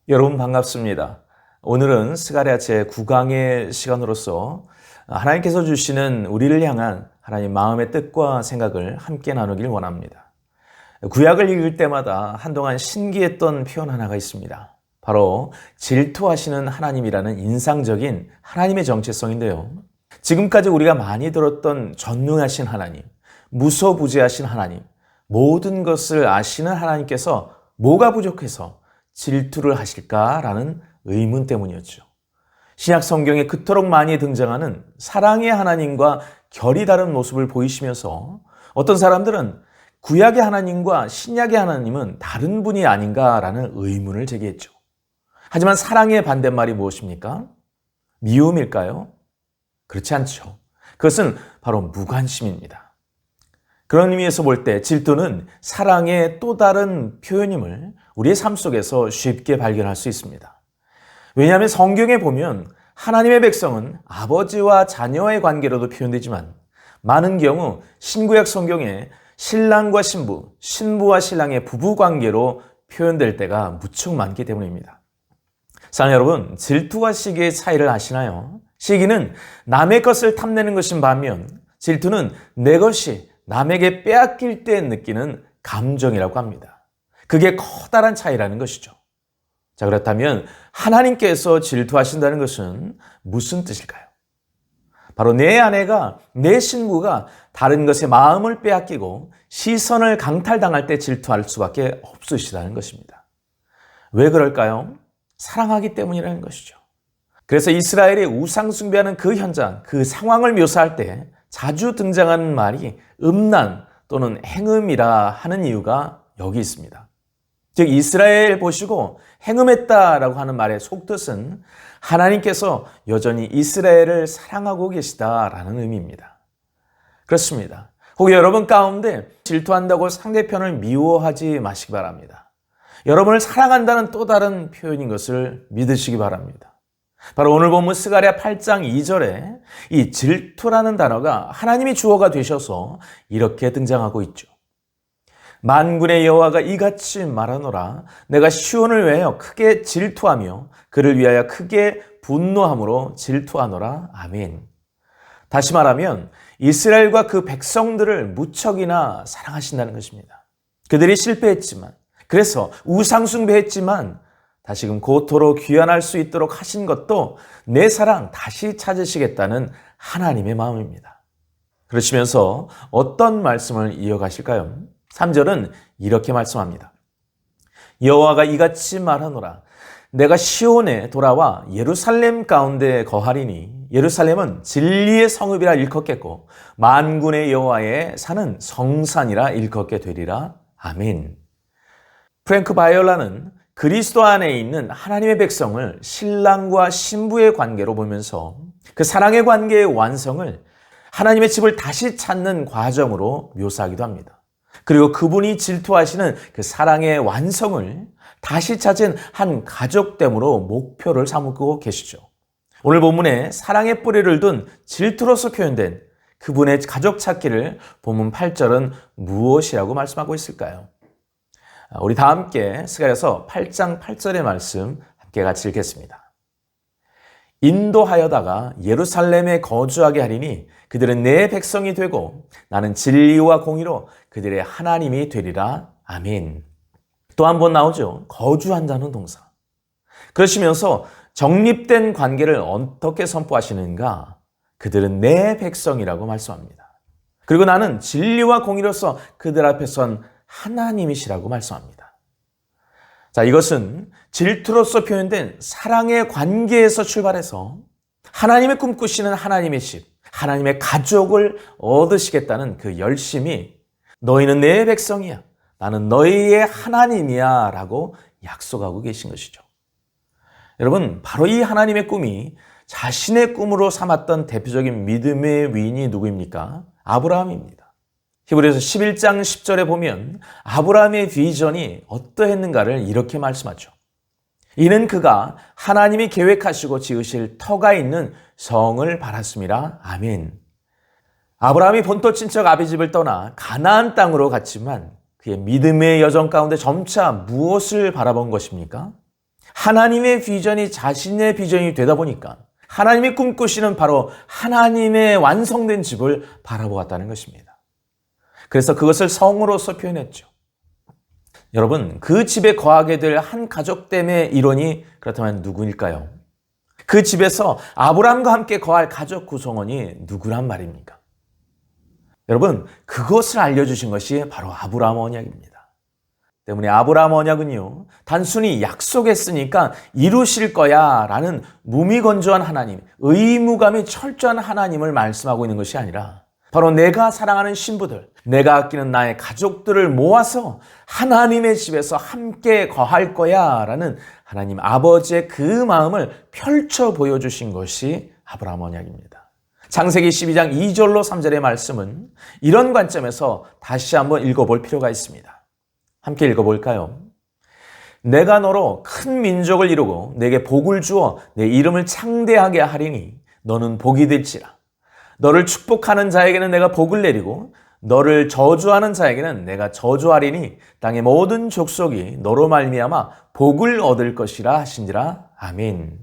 여러분 반갑습니다. 오늘은 스가랴 제9강의 시간으로서 하나님께서 주시는 우리를 향한 하나님 마음의 뜻과 생각을 함께 나누길 원합니다. 구약을 읽을 때마다 한동안 신기했던 표현 하나가 있습니다. 바로 질투하시는 하나님이라는 인상적인 하나님의 정체성인데요. 지금까지 우리가 많이 들었던 전능하신 하나님, 무소부재하신 하나님, 모든 것을 아시는 하나님께서 뭐가 부족해서 질투를 하실까라는 의문 때문이었죠. 신약 성경에 그토록 많이 등장하는 사랑의 하나님과 결이 다른 모습을 보이시면서 어떤 사람들은 구약의 하나님과 신약의 하나님은 다른 분이 아닌가라는 의문을 제기했죠. 하지만 사랑의 반대말이 무엇입니까? 미움일까요? 그렇지 않죠. 그것은 바로 무관심입니다. 그런 의미에서 볼 때 질투는 사랑의 또 다른 표현임을 우리의 삶 속에서 쉽게 발견할 수 있습니다. 왜냐하면 성경에 보면 하나님의 백성은 아버지와 자녀의 관계로도 표현되지만 많은 경우 신구약 성경에 신랑과 신부, 신부와 신랑의 부부 관계로 표현될 때가 무척 많기 때문입니다. 사랑 여러분, 질투와 시기의 차이를 아시나요? 시기는 남의 것을 탐내는 것인 반면 질투는 내 것이 남에게 빼앗길 때 느끼는 감정이라고 합니다. 그게 커다란 차이라는 것이죠. 자, 그렇다면 하나님께서 질투하신다는 것은 무슨 뜻일까요? 바로 내 아내가, 내 신부가 다른 것에 마음을 빼앗기고 시선을 강탈당할 때 질투할 수밖에 없으시다는 것입니다. 왜 그럴까요? 사랑하기 때문이라는 것이죠. 그래서 이스라엘이 우상 숭배하는 그 현장, 그 상황을 묘사할 때 자주 등장하는 말이 음란 또는 행음이라 하는 이유가 여기 있습니다. 즉 이스라엘 보시고 행음했다라고 하는 말의 속뜻은 하나님께서 여전히 이스라엘을 사랑하고 계시다라는 의미입니다. 그렇습니다. 혹 여러분 가운데 질투한다고 상대편을 미워하지 마시기 바랍니다. 여러분을 사랑한다는 또 다른 표현인 것을 믿으시기 바랍니다. 바로 오늘 본문 스가랴 8장 2절에 이 질투라는 단어가 하나님이 주어가 되셔서 이렇게 등장하고 있죠. 만군의 여호와가 이같이 말하노라. 내가 시온을 위하여 크게 질투하며 그를 위하여 크게 분노함으로 질투하노라. 아멘. 다시 말하면 이스라엘과 그 백성들을 무척이나 사랑하신다는 것입니다. 그들이 실패했지만, 그래서 우상숭배했지만 다시금 고토로 귀환할 수 있도록 하신 것도 내 사랑 다시 찾으시겠다는 하나님의 마음입니다. 그러시면서 어떤 말씀을 이어가실까요? 3절은 이렇게 말씀합니다. 여호와가 이같이 말하노라. 내가 시온에 돌아와 예루살렘 가운데 거하리니 예루살렘은 진리의 성읍이라 일컫겠고 만군의 여호와의 산은 성산이라 일컫게 되리라. 아멘. 프랭크 바이올라는 그리스도 안에 있는 하나님의 백성을 신랑과 신부의 관계로 보면서 그 사랑의 관계의 완성을 하나님의 집을 다시 찾는 과정으로 묘사하기도 합니다. 그리고 그분이 질투하시는 그 사랑의 완성을 다시 찾은 한 가족됨으로 목표를 삼고 계시죠. 오늘 본문에 사랑의 뿌리를 둔 질투로서 표현된 그분의 가족 찾기를 본문 8절은 무엇이라고 말씀하고 있을까요? 우리 다 함께 스가랴서 8장 8절의 말씀 함께 같이 읽겠습니다. 인도하여다가 예루살렘에 거주하게 하리니 그들은 내 백성이 되고 나는 진리와 공의로 그들의 하나님이 되리라. 아멘. 또 한 번 나오죠. 거주한다는 동사. 그러시면서 정립된 관계를 어떻게 선포하시는가? 그들은 내 백성이라고 말씀합니다. 그리고 나는 진리와 공의로서 그들 앞에 선 하나님이시라고 말씀합니다. 자, 이것은 질투로서 표현된 사랑의 관계에서 출발해서 하나님의 꿈꾸시는 하나님의 집, 하나님의 가족을 얻으시겠다는 그 열심이 너희는 내 백성이야, 나는 너희의 하나님이야 라고 약속하고 계신 것이죠. 여러분, 바로 이 하나님의 꿈이 자신의 꿈으로 삼았던 대표적인 믿음의 위인이 누구입니까? 아브라함입니다. 히브리서 11장 10절에 보면 아브라함의 비전이 어떠했는가를 이렇게 말씀하죠. 이는 그가 하나님이 계획하시고 지으실 터가 있는 성을 바랐음이라. 아멘. 아브라함이 본토 친척 아비 집을 떠나 가나안 땅으로 갔지만 그의 믿음의 여정 가운데 점차 무엇을 바라본 것입니까? 하나님의 비전이 자신의 비전이 되다 보니까 하나님이 꿈꾸시는 바로 하나님의 완성된 집을 바라보았다는 것입니다. 그래서 그것을 성으로서 표현했죠. 여러분, 그 집에 거하게 될 한 가족됨의 일원이 그렇다면 누구일까요? 그 집에서 아브라함과 함께 거할 가족 구성원이 누구란 말입니까? 여러분, 그것을 알려주신 것이 바로 아브라함 언약입니다. 때문에 아브라함 언약은요, 단순히 약속했으니까 이루실 거야 라는 무미건조한 하나님, 의무감이 철저한 하나님을 말씀하고 있는 것이 아니라 바로 내가 사랑하는 신부들, 내가 아끼는 나의 가족들을 모아서 하나님의 집에서 함께 거할 거야 라는 하나님 아버지의 그 마음을 펼쳐 보여주신 것이 아브라함 언약입니다. 창세기 12장 2절로 3절의 말씀은 이런 관점에서 다시 한번 읽어볼 필요가 있습니다. 함께 읽어볼까요? 내가 너로 큰 민족을 이루고 내게 복을 주어 내 이름을 창대하게 하리니 너는 복이 될지라. 너를 축복하는 자에게는 내가 복을 내리고 너를 저주하는 자에게는 내가 저주하리니 땅의 모든 족속이 너로 말미암아 복을 얻을 것이라 하신지라. 아멘.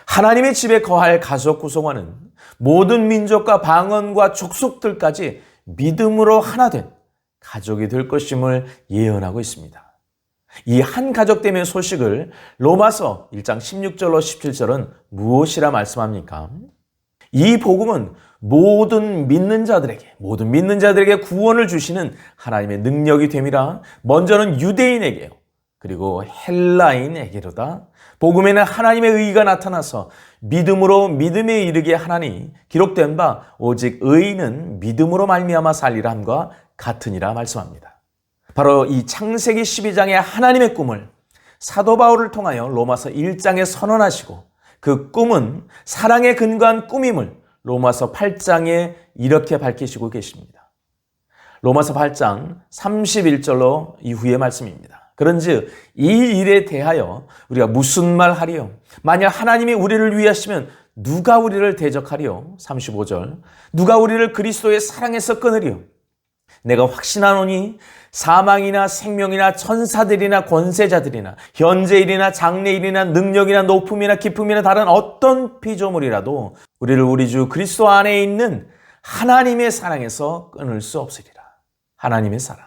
하나님의 집에 거할 가족 구성원은 모든 민족과 방언과 족속들까지 믿음으로 하나 된 가족이 될 것임을 예언하고 있습니다. 이 한 가족됨의 소식을 로마서 1장 16절로 17절은 무엇이라 말씀합니까? 이 복음은 모든 믿는 자들에게 구원을 주시는 하나님의 능력이 됨이라. 먼저는 유대인에게요, 그리고 헬라인에게로다. 복음에는 하나님의 의가 나타나서 믿음으로 믿음에 이르게 하나니 기록된 바 오직 의인은 믿음으로 말미암아 살리라 함과 같으니라 말씀합니다. 바로 이 창세기 12장의 하나님의 꿈을 사도 바울을 통하여 로마서 1장에 선언하시고 그 꿈은 사랑에 근거한 꿈임을 로마서 8장에 이렇게 밝히시고 계십니다. 로마서 8장 31절로 이후의 말씀입니다. 그런즉 이 일에 대하여 우리가 무슨 말 하리요? 만약 하나님이 우리를 위하시면 누가 우리를 대적하리요? 35절. 누가 우리를 그리스도의 사랑에서 끊으리요? 내가 확신하노니 사망이나 생명이나 천사들이나 권세자들이나 현재일이나 장래일이나 능력이나 높음이나 깊음이나 다른 어떤 피조물이라도 우리를 우리 주 그리스도 안에 있는 하나님의 사랑에서 끊을 수 없으리라. 하나님의 사랑.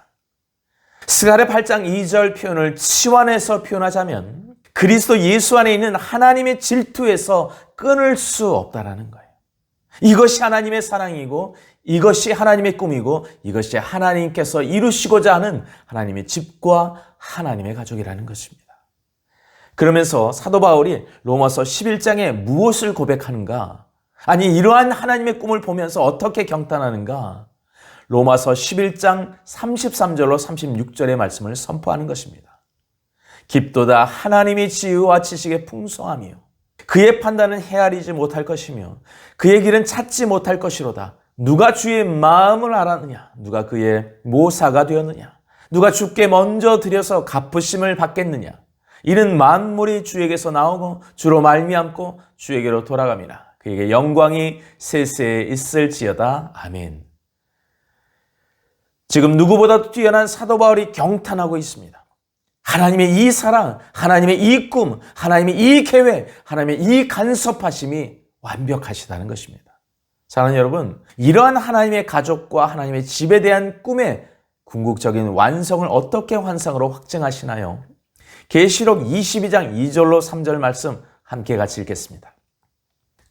스가랴 8장 2절 표현을 치환해서 표현하자면 그리스도 예수 안에 있는 하나님의 질투에서 끊을 수 없다라는 거예요. 이것이 하나님의 사랑이고 이것이 하나님의 꿈이고 이것이 하나님께서 이루시고자 하는 하나님의 집과 하나님의 가족이라는 것입니다. 그러면서 사도 바울이 로마서 11장에 무엇을 고백하는가? 아니, 이러한 하나님의 꿈을 보면서 어떻게 경탄하는가? 로마서 11장 33절로 36절의 말씀을 선포하는 것입니다. 깊도다 하나님의 지혜와 지식의 풍성함이요 그의 판단은 헤아리지 못할 것이며 그의 길은 찾지 못할 것이로다. 누가 주의 마음을 알았느냐? 누가 그의 모사가 되었느냐? 누가 주께 먼저 드려서 갚으심을 받겠느냐? 이는 만물이 주에게서 나오고 주로 말미암고 주에게로 돌아갑니다. 그에게 영광이 세세에 있을지어다. 아멘. 지금 누구보다도 뛰어난 사도 바울이 경탄하고 있습니다. 하나님의 이 사랑, 하나님의 이 꿈, 하나님의 이 계획, 하나님의 이 간섭하심이 완벽하시다는 것입니다. 사랑하는 여러분, 이러한 하나님의 가족과 하나님의 집에 대한 꿈의 궁극적인 완성을 어떻게 환상으로 확증하시나요? 계시록 22장 2절로 3절 말씀 함께 같이 읽겠습니다.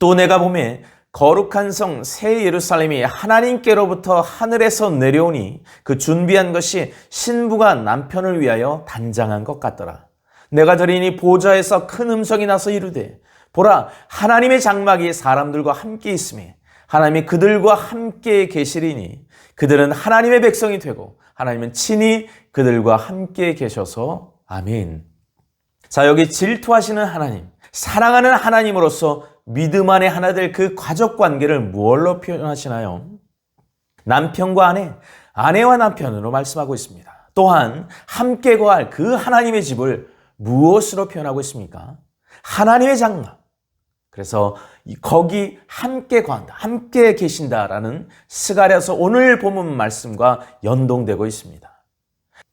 또 내가 보매 거룩한 성 새 예루살렘이 하나님께로부터 하늘에서 내려오니 그 준비한 것이 신부가 남편을 위하여 단장한 것 같더라. 내가 들으니 보좌에서 큰 음성이 나서 이르되 보라, 하나님의 장막이 사람들과 함께 있으며 하나님이 그들과 함께 계시리니 그들은 하나님의 백성이 되고 하나님은 친히 그들과 함께 계셔서 아멘. 자, 여기 질투하시는 하나님, 사랑하는 하나님으로서 믿음 안에 하나 될 그 가족 관계를 무엇로 표현하시나요? 남편과 아내, 아내와 남편으로 말씀하고 있습니다. 또한 함께 거할 그 하나님의 집을 무엇으로 표현하고 있습니까? 하나님의 장막. 그래서 거기 함께 거한다, 함께 계신다라는 스가랴서 오늘 본문 말씀과 연동되고 있습니다.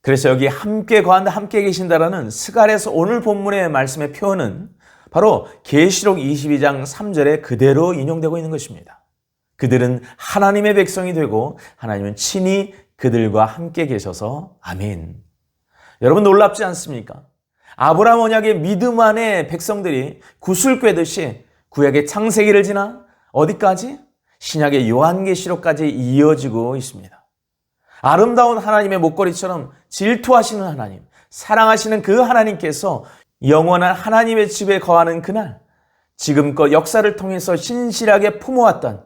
그래서 여기 함께 거한다, 함께 계신다라는 스갈에서 오늘 본문의 말씀의 표현은 바로 계시록 22장 3절에 그대로 인용되고 있는 것입니다. 그들은 하나님의 백성이 되고 하나님은 친히 그들과 함께 계셔서 아멘. 여러분 놀랍지 않습니까? 아브라함 언약의 믿음 안에 백성들이 굿을 꿰듯이 구약의 창세기를 지나 어디까지? 신약의 요한계시록까지 이어지고 있습니다. 아름다운 하나님의 목걸이처럼 질투하시는 하나님, 사랑하시는 그 하나님께서 영원한 하나님의 집에 거하는 그날, 지금껏 역사를 통해서 신실하게 품어왔던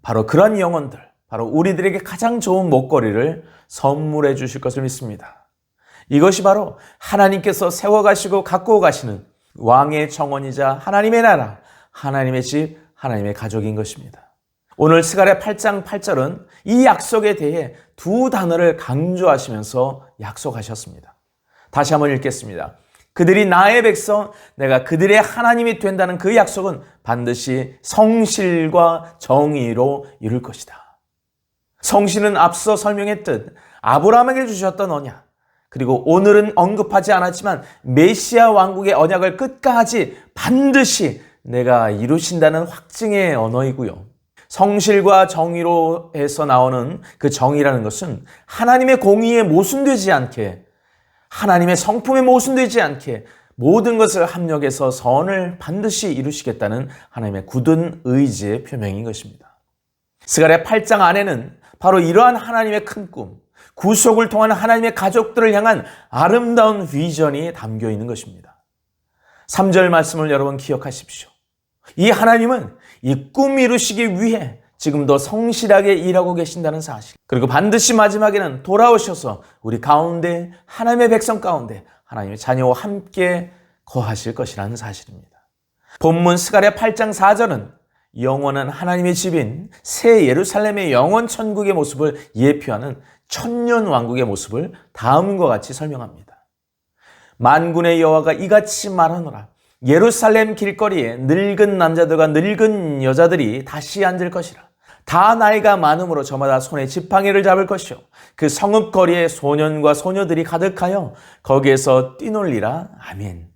바로 그런 영혼들, 바로 우리들에게 가장 좋은 목걸이를 선물해 주실 것을 믿습니다. 이것이 바로 하나님께서 세워가시고 갖고 가시는 왕의 정원이자 하나님의 나라, 하나님의 집, 하나님의 가족인 것입니다. 오늘 스가랴 8장 8절은 이 약속에 대해 두 단어를 강조하시면서 약속하셨습니다. 다시 한번 읽겠습니다. 그들이 나의 백성, 내가 그들의 하나님이 된다는 그 약속은 반드시 성실과 정의로 이룰 것이다. 성실은 앞서 설명했듯 아브라함에게 주셨던 언약, 그리고 오늘은 언급하지 않았지만 메시아 왕국의 언약을 끝까지 반드시 내가 이루신다는 확증의 언어이고요. 성실과 정의로 해서 나오는 그 정의라는 것은 하나님의 공의에 모순되지 않게, 하나님의 성품에 모순되지 않게 모든 것을 합력해서 선을 반드시 이루시겠다는 하나님의 굳은 의지의 표명인 것입니다. 스가랴 8장 안에는 바로 이러한 하나님의 큰 꿈, 구속을 통한 하나님의 가족들을 향한 아름다운 비전이 담겨 있는 것입니다. 3절 말씀을 여러분 기억하십시오. 이 하나님은 이 꿈 이루시기 위해 지금도 성실하게 일하고 계신다는 사실, 그리고 반드시 마지막에는 돌아오셔서 우리 가운데, 하나님의 백성 가운데 하나님의 자녀와 함께 거하실 것이라는 사실입니다. 본문 스가랴 8장 4절은 영원한 하나님의 집인 새 예루살렘의 영원 천국의 모습을 예표하는 천년 왕국의 모습을 다음과 같이 설명합니다. 만군의 여호와가 이같이 말하노라. 예루살렘 길거리에 늙은 남자들과 늙은 여자들이 다시 앉을 것이라. 다 나이가 많음으로 저마다 손에 지팡이를 잡을 것이요, 그 성읍 거리에 소년과 소녀들이 가득하여 거기에서 뛰놀리라. 아멘.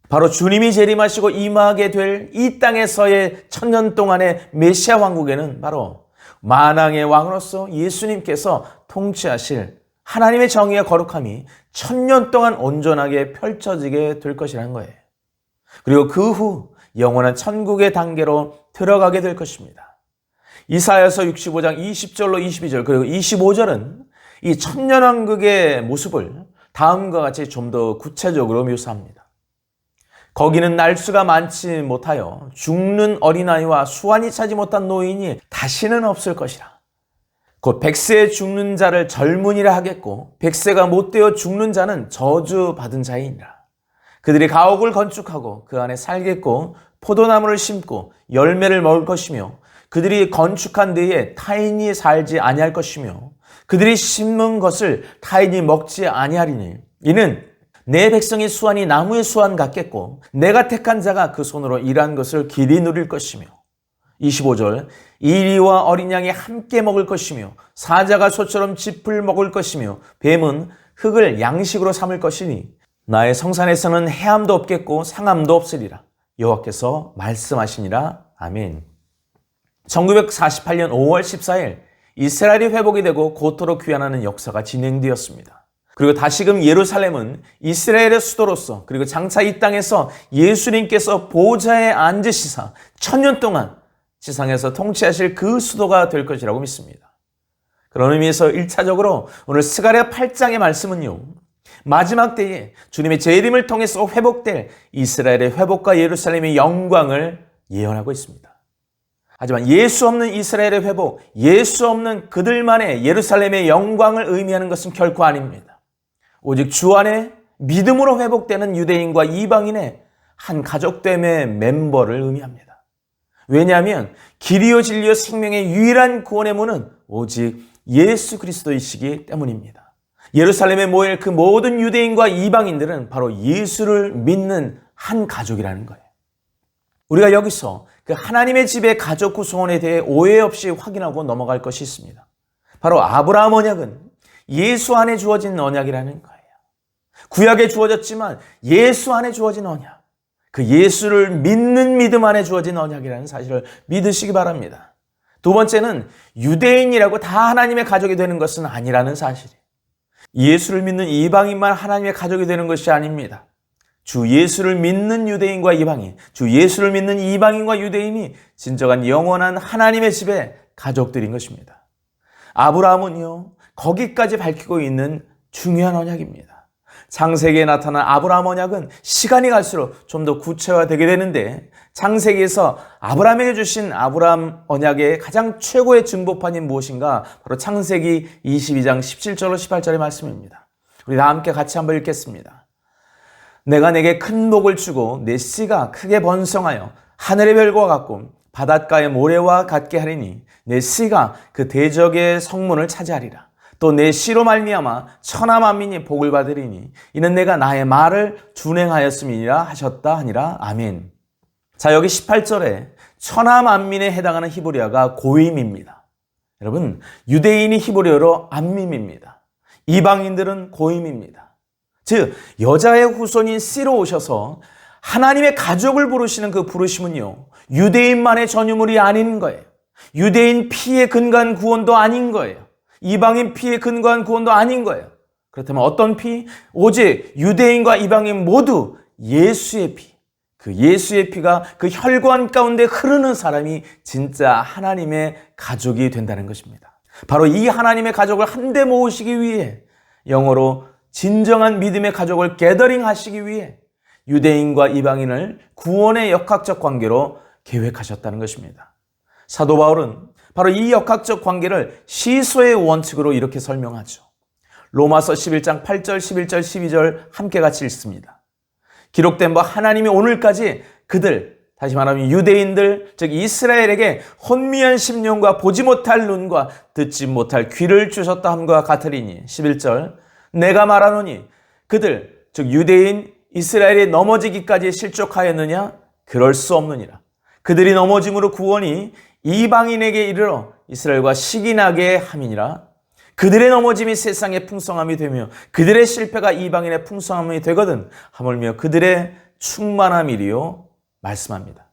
바로 주님이 재림하시고 임하게 될 이 땅에서의 천년 동안의 메시아 왕국에는 바로 만왕의 왕으로서 예수님께서 통치하실 하나님의 정의와 거룩함이 천년 동안 온전하게 펼쳐지게 될 것이라는 거예요. 그리고 그 후 영원한 천국의 단계로 들어가게 될 것입니다. 이사야서 65장 20절로 22절 그리고 25절은 이 천년왕국의 모습을 다음과 같이 좀 더 구체적으로 묘사합니다. 거기는 날수가 많지 못하여 죽는 어린아이와 수완이 차지 못한 노인이 다시는 없을 것이라. 곧 100세에 죽는 자를 젊은이라 하겠고 100세가 못되어 죽는 자는 저주받은 자이니라. 그들이 가옥을 건축하고 그 안에 살겠고 포도나무를 심고 열매를 먹을 것이며 그들이 건축한 데에 타인이 살지 아니할 것이며 그들이 심은 것을 타인이 먹지 아니하리니 이는 내 백성의 수완이 나무의 수완 같겠고 내가 택한 자가 그 손으로 일한 것을 길이 누릴 것이며 25절 이리와 어린 양이 함께 먹을 것이며 사자가 소처럼 짚을 먹을 것이며 뱀은 흙을 양식으로 삼을 것이니 나의 성산에서는 해함도 없겠고 상함도 없으리라. 여호와께서 말씀하시니라. 아멘. 1948년 5월 14일 이스라엘이 회복이 되고 고토로 귀환하는 역사가 진행되었습니다. 그리고 다시금 예루살렘은 이스라엘의 수도로서 그리고 장차 이 땅에서 예수님께서 보좌에 앉으시사 천년 동안 지상에서 통치하실 그 수도가 될 것이라고 믿습니다. 그런 의미에서 1차적으로 오늘 스가랴 8장의 말씀은요, 마지막 때에 주님의 재림을 통해서 회복될 이스라엘의 회복과 예루살렘의 영광을 예언하고 있습니다. 하지만 예수 없는 이스라엘의 회복, 예수 없는 그들만의 예루살렘의 영광을 의미하는 것은 결코 아닙니다. 오직 주 안에 믿음으로 회복되는 유대인과 이방인의 한 가족됨의 멤버를 의미합니다. 왜냐하면 길이요 진리요 생명의 유일한 구원의 문은 오직 예수 그리스도이시기 때문입니다. 예루살렘에 모일 그 모든 유대인과 이방인들은 바로 예수를 믿는 한 가족이라는 거예요. 우리가 여기서 그 하나님의 집의 가족 구성원에 대해 오해 없이 확인하고 넘어갈 것이 있습니다. 바로 아브라함 언약은 예수 안에 주어진 언약이라는 거예요. 구약에 주어졌지만 예수 안에 주어진 언약. 그 예수를 믿는 믿음 안에 주어진 언약이라는 사실을 믿으시기 바랍니다. 두 번째는 유대인이라고 다 하나님의 가족이 되는 것은 아니라는 사실이에요. 예수를 믿는 이방인만 하나님의 가족이 되는 것이 아닙니다. 주 예수를 믿는 유대인과 이방인, 주 예수를 믿는 이방인과 유대인이 진정한 영원한 하나님의 집의 가족들인 것입니다. 아브라함은요, 거기까지 밝히고 있는 중요한 언약입니다. 창세기에 나타난 아브라함 언약은 시간이 갈수록 좀 더 구체화되게 되는데, 창세기에서 아브라함에게 주신 아브라함 언약의 가장 최고의 증거판이 무엇인가? 바로 창세기 22장 17절로 18절의 말씀입니다. 우리 다 함께 같이 한번 읽겠습니다. 내가 내게 큰 복을 주고 내 씨가 크게 번성하여 하늘의 별과 같고 바닷가의 모래와 같게 하리니 내 씨가 그 대적의 성문을 차지하리라. 또 내 씨로 말미암아 천하 만민이 복을 받으리니 이는 내가 나의 말을 준행하였음이니라 하셨다 하니라. 아멘. 자, 여기 18절에 천하 만민에 해당하는 히브리어가 고임입니다. 여러분, 유대인이 히브리어로 암밈입니다. 이방인들은 고임입니다. 즉, 여자의 후손인 씨로 오셔서 하나님의 가족을 부르시는 그 부르심은요, 유대인만의 전유물이 아닌 거예요. 유대인 피에 근거한 구원도 아닌 거예요. 이방인 피에 근거한 구원도 아닌 거예요. 그렇다면 어떤 피? 오직 유대인과 이방인 모두 예수의 피. 그 예수의 피가 그 혈관 가운데 흐르는 사람이 진짜 하나님의 가족이 된다는 것입니다. 바로 이 하나님의 가족을 한데 모으시기 위해, 영어로 진정한 믿음의 가족을 게더링 하시기 위해 유대인과 이방인을 구원의 역학적 관계로 계획하셨다는 것입니다. 사도 바울은 바로 이 역학적 관계를 시소의 원칙으로 이렇게 설명하죠. 로마서 11장 8절, 11절, 12절 함께 같이 읽습니다. 기록된 바 하나님이 오늘까지 그들, 다시 말하면 유대인들, 즉 이스라엘에게 혼미한 심령과 보지 못할 눈과 듣지 못할 귀를 주셨다 함과 같으리니. 11절, 내가 말하노니 그들, 즉 유대인 이스라엘이 넘어지기까지 실족하였느냐? 그럴 수 없느니라. 그들이 넘어짐으로 구원이 이방인에게 이르러 이스라엘과 시기나게 함이니라. 그들의 넘어짐이 세상의 풍성함이 되며 그들의 실패가 이방인의 풍성함이 되거든 하물며 그들의 충만함이리요 말씀합니다.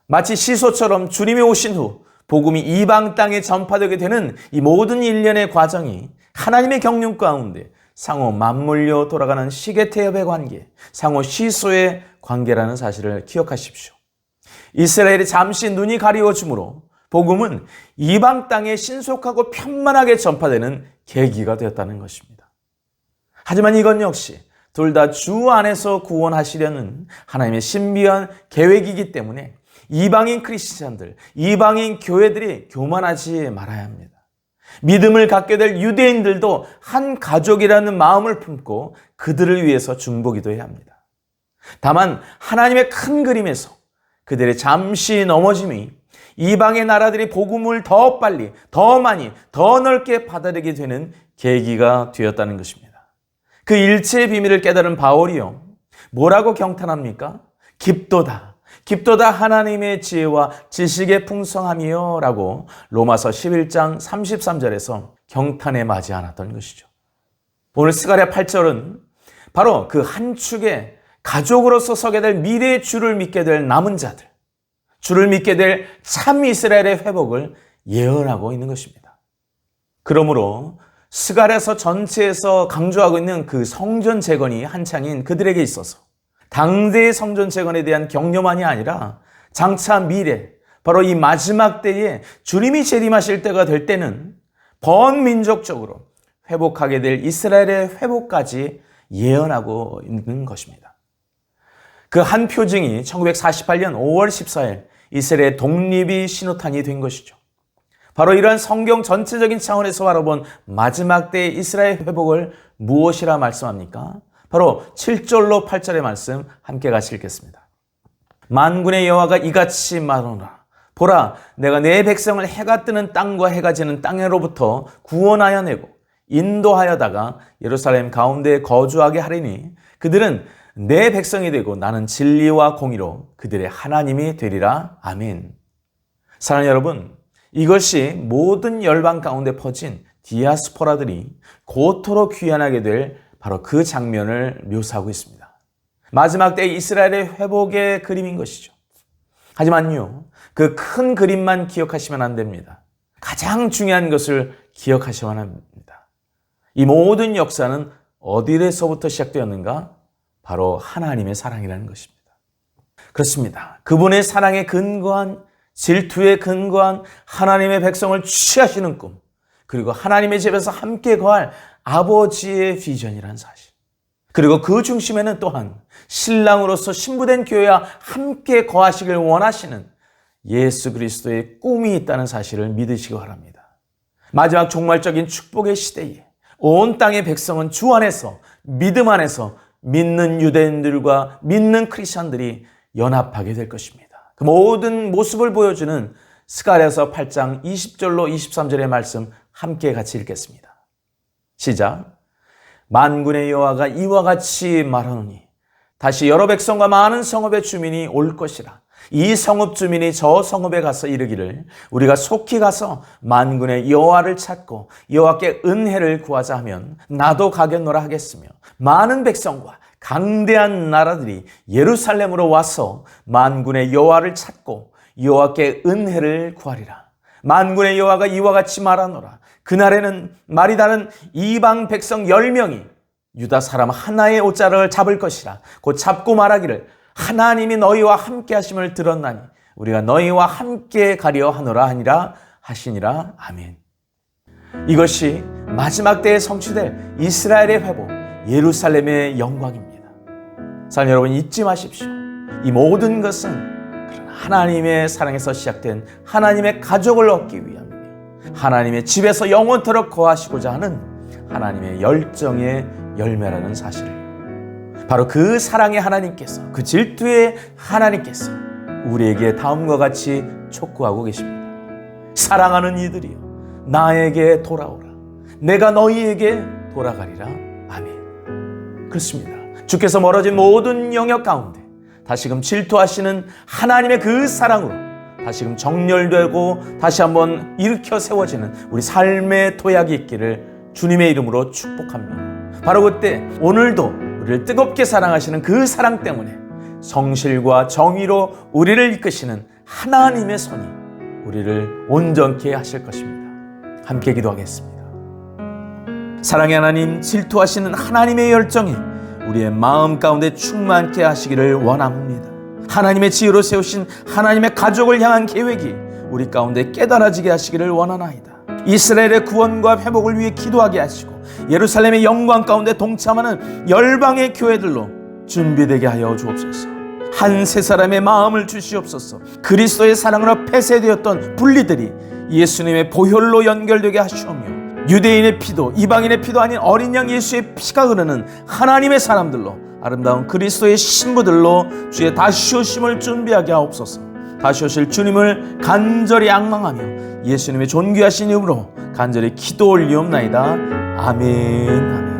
마치 시소처럼 주님이 오신 후 복음이 이방 땅에 전파되게 되는 이 모든 일련의 과정이 하나님의 경륜 가운데 상호 맞물려 돌아가는 시계태엽의 관계, 상호 시소의 관계라는 사실을 기억하십시오. 이스라엘이 잠시 눈이 가리워지므로 복음은 이방 땅에 신속하고 편만하게 전파되는 계기가 되었다는 것입니다. 하지만 이건 역시 둘 다 주 안에서 구원하시려는 하나님의 신비한 계획이기 때문에 이방인 크리스찬들, 이방인 교회들이 교만하지 말아야 합니다. 믿음을 갖게 될 유대인들도 한 가족이라는 마음을 품고 그들을 위해서 중보기도해야 합니다. 다만 하나님의 큰 그림에서 그들의 잠시 넘어짐이 이방의 나라들이 복음을 더 빨리, 더 많이, 더 넓게 받아들이게 되는 계기가 되었다는 것입니다. 그 일체의 비밀을 깨달은 바울이요, 뭐라고 경탄합니까? 깊도다, 깊도다 하나님의 지혜와 지식의 풍성함이요 라고 로마서 11장 33절에서 경탄에 맞이 않았던 것이죠. 오늘 스가랴 8절은 바로 그 한 축의 가족으로서 서게 될 미래의 주를 믿게 될 남은 자들, 주를 믿게 될 참 이스라엘의 회복을 예언하고 있는 것입니다. 그러므로 스가랴서 전체에서 강조하고 있는 그 성전 재건이 한창인 그들에게 있어서 당대의 성전 재건에 대한 격려만이 아니라 장차 미래, 바로 이 마지막 때에 주님이 재림하실 때가 될 때는 번민족적으로 회복하게 될 이스라엘의 회복까지 예언하고 있는 것입니다. 그 한 표징이 1948년 5월 14일 이스라엘의 독립이 신호탄이 된 것이죠. 바로 이러한 성경 전체적인 차원에서 바라본 마지막 때의 이스라엘 회복을 무엇이라 말씀합니까? 바로 7절로 8절의 말씀 함께 같이 읽겠습니다. 만군의 여호와가 이같이 말하노라. 보라, 내가 내 백성을 해가 뜨는 땅과 해가 지는 땅으로부터 구원하여 내고 인도하여다가 예루살렘 가운데에 거주하게 하리니 그들은 내 백성이 되고 나는 진리와 공의로 그들의 하나님이 되리라. 아멘. 사랑하는 여러분, 이것이 모든 열방 가운데 퍼진 디아스포라들이 고토로 귀환하게 될 바로 그 장면을 묘사하고 있습니다. 마지막 때 이스라엘의 회복의 그림인 것이죠. 하지만요, 그 큰 그림만 기억하시면 안 됩니다. 가장 중요한 것을 기억하셔야만 합니다. 이 모든 역사는 어디에서부터 시작되었는가? 바로 하나님의 사랑이라는 것입니다. 그렇습니다. 그분의 사랑에 근거한, 질투에 근거한 하나님의 백성을 취하시는 꿈, 그리고 하나님의 집에서 함께 거할 아버지의 비전이라는 사실, 그리고 그 중심에는 또한 신랑으로서 신부된 교회와 함께 거하시길 원하시는 예수 그리스도의 꿈이 있다는 사실을 믿으시기 바랍니다. 마지막 종말적인 축복의 시대에 온 땅의 백성은 주 안에서, 믿음 안에서 믿는 유대인들과 믿는 크리스천들이 연합하게 될 것입니다. 그 모든 모습을 보여주는 스가랴서 8장 20절로 23절의 말씀 함께 같이 읽겠습니다. 시작. 만군의 여호와가 이와 같이 말하노니 다시 여러 백성과 많은 성읍의 주민이 올 것이라. 이 성읍 주민이 저 성읍에 가서 이르기를 우리가 속히 가서 만군의 여호와를 찾고 여호와께 은혜를 구하자 하면 나도 가겠노라 하겠으며, 많은 백성과 강대한 나라들이 예루살렘으로 와서 만군의 여호와를 찾고 여호와께 은혜를 구하리라. 만군의 여호와가 이와 같이 말하노라. 그날에는 말이 다른 이방 백성 10명이 유다 사람 하나의 옷자락을 잡을 것이라. 곧 잡고 말하기를 하나님이 너희와 함께 하심을 들었나니 우리가 너희와 함께 가려 하노라 하시니라. 아멘. 이것이 마지막 때에 성취될 이스라엘의 회복, 예루살렘의 영광입니다. 사랑하는 여러분, 잊지 마십시오. 이 모든 것은 하나님의 사랑에서 시작된 하나님의 가족을 얻기 위함이며, 하나님의 집에서 영원토록 거하시고자 하는 하나님의 열정의 열매라는 사실을, 바로 그 사랑의 하나님께서, 그 질투의 하나님께서 우리에게 다음과 같이 촉구하고 계십니다. 사랑하는 이들이여 나에게 돌아오라. 내가 너희에게 돌아가리라. 아멘. 그렇습니다. 주께서 멀어진 모든 영역 가운데 다시금 질투하시는 하나님의 그 사랑으로 다시금 정렬되고 다시 한번 일으켜 세워지는 우리 삶의 도약이 있기를 주님의 이름으로 축복합니다. 바로 그때 오늘도 우리를 뜨겁게 사랑하시는 그 사랑 때문에 성실과 정의로 우리를 이끄시는 하나님의 손이 우리를 온전케 하실 것입니다. 함께 기도하겠습니다. 사랑의 하나님, 질투하시는 하나님의 열정이 우리의 마음 가운데 충만케 하시기를 원합니다. 하나님의 지혜로 세우신 하나님의 가족을 향한 계획이 우리 가운데 깨달아지게 하시기를 원하나이다. 이스라엘의 구원과 회복을 위해 기도하게 하시고 예루살렘의 영광 가운데 동참하는 열방의 교회들로 준비되게 하여 주옵소서. 한 세 사람의 마음을 주시옵소서. 그리스도의 사랑으로 폐쇄되었던 분리들이 예수님의 보혈로 연결되게 하시오며, 유대인의 피도 이방인의 피도 아닌 어린 양 예수의 피가 흐르는 하나님의 사람들로, 아름다운 그리스도의 신부들로 주의 다시 오심을 준비하게 하옵소서. 다시 오실 주님을 간절히 앙망하며 예수님의 존귀하신 이름으로 간절히 기도 올리옵나이다. 아멘.